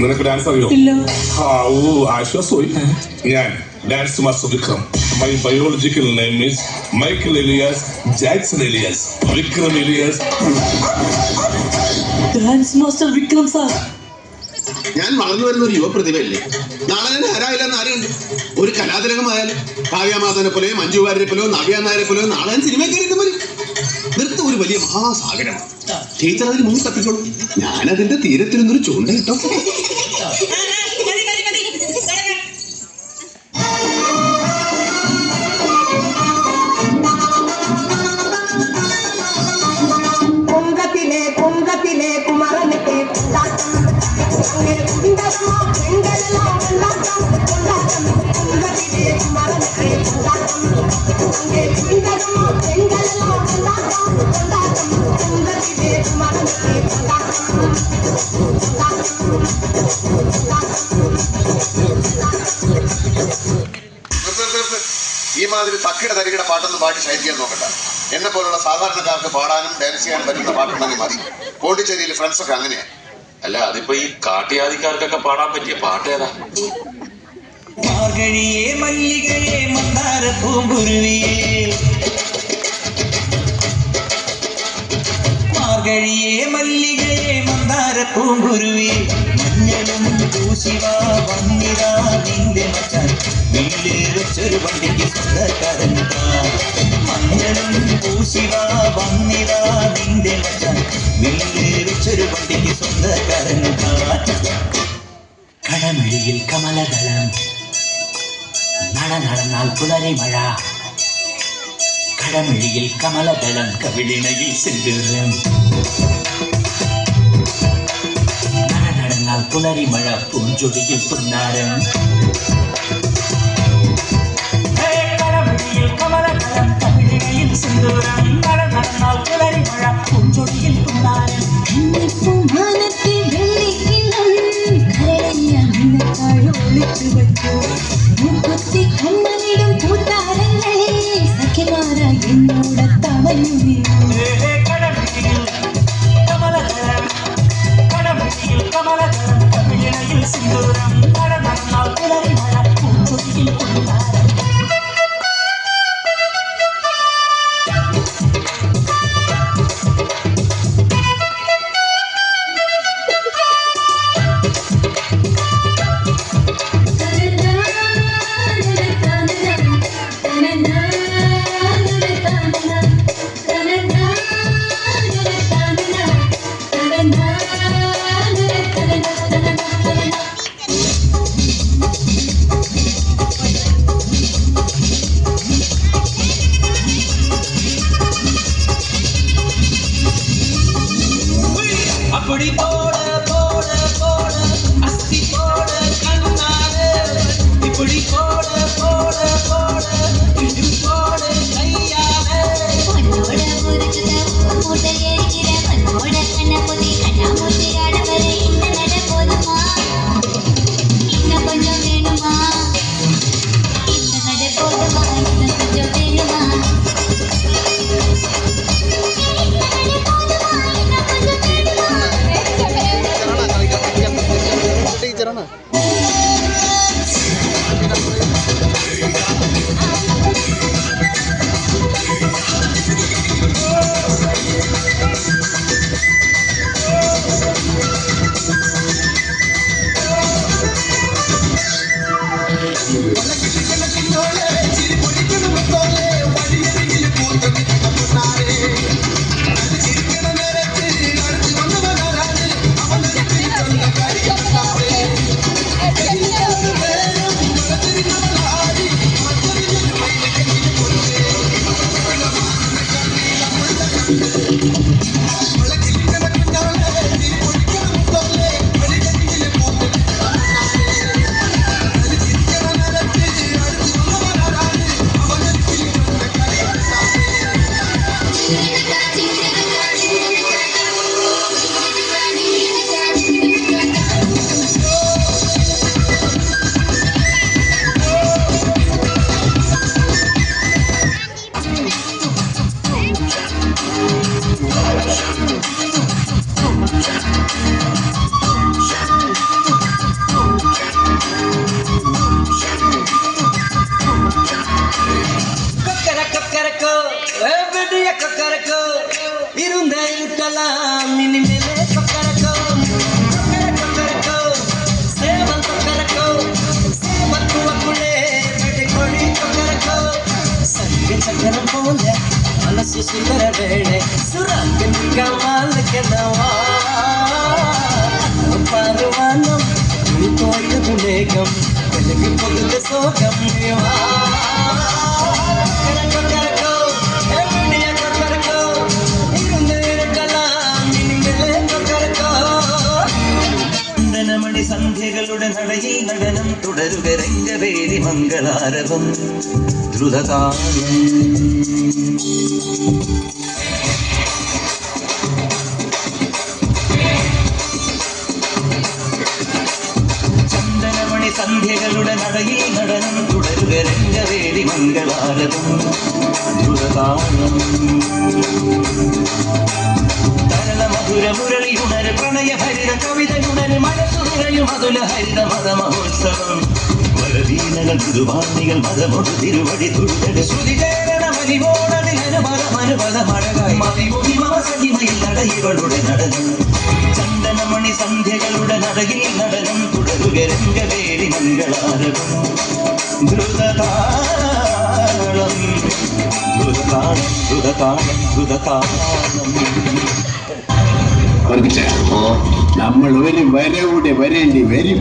നിനക്ക് ഡാൻസ് അറിയോ? ആശ്വാസമായി. ഞാൻ dance master Vikram. My biological name is Michael alias Jackson alias Vikram alias. Dance master Vikram sir, ഞാൻ വളർന്നു വരുന്ന ഒരു യുവപ്രതിഭയല്ലേ. നാളെ ഞാൻ ആരായില്ലെന്ന് ആരുണ്ട്. ഒരു കലാതിലകമായാലും കാവ്യമാധവനെ പോലെയോ മഞ്ജു വാര്യരെ പോലെയോ നവ്യ നായരെ പോലെയോ നാളെ ഞാൻ സിനിമയിൽ കയറിയിട്ട് വരും. നൃത്തം ഒരു വലിയ മഹാസാഗരമാണ്. ടീച്ചർ അതിൽ മുങ്ങി തപ്പിക്കോളൂ. ഞാനതിന്റെ തീരത്തിരുന്നൊരു ചൂണ്ടയിട്ടോ. ഈ മാതിരി തക്കിയുടെ തരികിടെ പാട്ടൊന്നും പാടി ശൈലിക്കാൻ നോക്കണ്ട. എന്നെ പോലുള്ള സാധാരണക്കാർക്ക് പാടാനും ഡാൻസ് ചെയ്യാനും പറ്റുന്ന പാട്ടുണ്ടെങ്കിൽ മതി. പോണ്ടിച്ചേരിയിൽ ഫ്രണ്ട്സൊക്കെ അങ്ങനെയാണ്. അല്ല, അതിപ്പോ ഈ കാട്ടിയാദിക്കാർക്കൊക്കെ പാടാൻ പറ്റിയ പാട്ട് ഏതാ? മാർഗഴിയേ മല്ലികയെ മന്ദാര പൂമ്പുരുവിയേ, മാർഗഴിയേ മല്ലികയെ മന്ദാര പൂമ്പുരുവിയേ, മഞ്ഞളും പൂശിവാ വന്നിരാ നിന്റെ മച്ചാൻ വീട്ടിൽ വെച്ചൊരു വണ്ടിക്ക് സ്വന്തക്കാരൻ. മഞ്ഞളും പൂശിവാ വന്നിരാ നിന്റെ മച്ചാൻ വീട്ടിൽ വെച്ചൊരു വണ്ടിക്ക് സ്വന്തക്കാരൻ. കടമഴിയിൽ കമലദളം നടന്നാൽ പുലരി മഴ, കടമഴിയിൽ കമലദളം കവിളിണയിൽ സിന്ദൂരം. നടന്നാൽ പുലരി മഴ പൂഞ്ചൊടിയിൽ പുന്നാരം. കടമഴിയിൽ കമലദളം കവിളിണയിൽ സിന്ദൂരം. നടന്നാൽ പുലരി മഴ പൂഞ്ചൊടിയിൽ പുന്നാരം. എന്നോട് തവയുവി കടമഴിയിൽ കമലദളം, കടമഴിയിൽ കമലദളം കവിളിണയിൽ സിന്ദൂരം. നടന്നാൽ പുലരി മഴ പൂഞ്ചൊടിയിൽ പുന്നാരം. அப்படி போட போட போட அஸ்தி போட கண்ணாலே, இப்படி போட போட போட இது போட கையாலே. பொன்னோட முறுக்குத மூட்டை எரிக்கிற மண்ணோட கண்ண பொதி கண்ணா மூட்டை ஆடவரை இந்த நட போதுமா, இன்னும் கொஞ்சம் வேணுமா, இந்த நட போதுமா, இன்னும் கொஞ்சம் வேணுமா. irkalam ini mele kokarako kokarako sevan kokarako sevan kuakule bede kodi kokarako sange chakaram pole manasu sundara vele surangin kamal kenawa parvanam ulkoyadu megam velagi pogude sogam niva kokarako everyday kokarako irunde irkalam ini mele kokarako ചന്ദനമണി സന്ധ്യകളുടെ നടയിൽ നടനം തുടരുക രംഗവേദി മംഗളാരവം ദ്രുതതാളം ചന്ദനമണി സന്ധ്യകളുടെ നടയിൽ നടനം തുടരുക രംഗവേദി മംഗളാരവം ദ്രുതതാളം തരള മധുര മുരളിയുണര് പ്രണയ ഹരിത കവിതയുണര് മനസ്സുറയും അതുല ഹരിത മത മഹോത്സവം വരവീനകൾ തിരുവാണികൾ മതമൊടു തിരുവടി തുഴുതട് ശ്രുതികേരണ മലിമോണതിനനുപത മഴകായി മതിമുതി മമസഹിമയിൽ നടയിവളുടെ നടനം ചന്ദനമണി സന്ധ്യകളുടെ നടയിൽ നടനം തുടരുക രംഗവേദി മംഗളാരവം ദ്രുതതാളം ദ്രുതതാളം ദ്രുതതാളം ദ്രുതതാളം നമ്മൾ ഒരു വര കൂടെ വരേണ്ടി വരും.